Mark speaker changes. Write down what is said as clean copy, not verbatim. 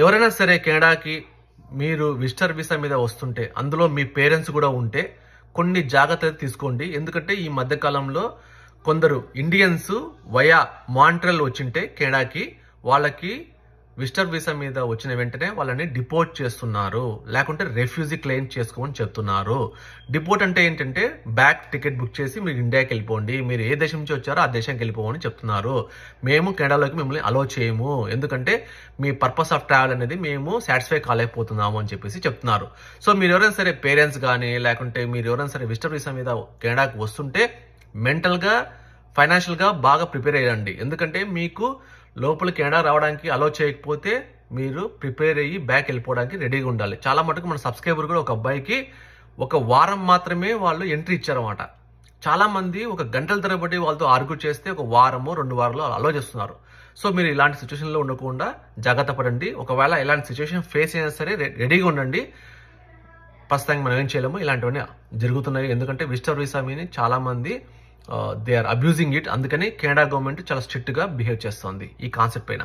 Speaker 1: ఎవరైనా సరే కెనడాకి మీరు విజిటర్ వీసా మీద వస్తుంటే అందులో మీ పేరెంట్స్ కూడా ఉంటే కొన్ని జాగ్రత్తలు తీసుకోండి. ఎందుకంటే ఈ మధ్య కాలంలో కొందరు ఇండియన్స్ వయా మాంట్రియల్ వచ్చింటే కెనడాకి వాళ్ళకి విజిటర్ వీసా మీద వచ్చిన వెంటనే వాళ్ళని డిపోర్ట్ చేస్తున్నారు, లేకుంటే రెఫ్యూజీ క్లెయిమ్ చేసుకోమని చెప్తున్నారు. డిపోర్ట్ అంటే ఏంటంటే బ్యాక్ టికెట్ బుక్ చేసి మీరు ఇండియాకి వెళ్ళిపోండి, మీరు ఏ దేశం నుంచి వచ్చారో ఆ దేశానికి వెళ్ళిపోమని చెప్తున్నారు. మేము కెనడాలోకి మిమ్మల్ని అలో చేయము, ఎందుకంటే మీ పర్పస్ ఆఫ్ ట్రావెల్ అనేది మేము సాటిస్ఫై కాలేకపోతున్నాము అని చెప్పేసి చెప్తున్నారు. సో మీరు ఎవరైనా సరే పేరెంట్స్ కానీ లేకుంటే మీరు ఎవరైనా సరే విజిటర్ వీసా మీద కెనడాకి వస్తుంటే మెంటల్గా ఫైనాన్షియల్గా బాగా ప్రిపేర్ అయ్యండి. ఎందుకంటే మీకు లోపల కెనడా రావడానికి అలో చేయకపోతే మీరు ప్రిపేర్ అయ్యి బ్యాక్ వెళ్ళిపోవడానికి రెడీగా ఉండాలి. చాలా మటుకు మన సబ్స్క్రైబర్ కూడా ఒక అబ్బాయికి 1 వారం మాత్రమే వాళ్ళు ఎంట్రీ ఇచ్చారన్నమాట. చాలా మంది ఒక గంటల తరబడి వాళ్ళతో ఆర్గ్యూ చేస్తే 1 వారమో 2 వారాలు అలో చేస్తున్నారు. సో మీరు ఇలాంటి సిచ్యువేషన్లో ఉండకుండా జాగ్రత్త పడండి. ఒకవేళ ఇలాంటి సిచ్యువేషన్ ఫేస్ అయినా సరే రెడీగా ఉండండి. ప్రస్తుతానికి మనం ఏం చేయలేము, ఇలాంటివన్నీ జరుగుతున్నాయి. ఎందుకంటే విజిటర్ వీసా మీద చాలా మంది దే ఆర్ అబ్యూజింగ్ ఇట్. అందుకని కెనడా గవర్నమెంట్ చాలా స్ట్రిక్ట్ గా బిహేవ్ చేస్తుంది ఈ కాన్సెప్ట్ పైన.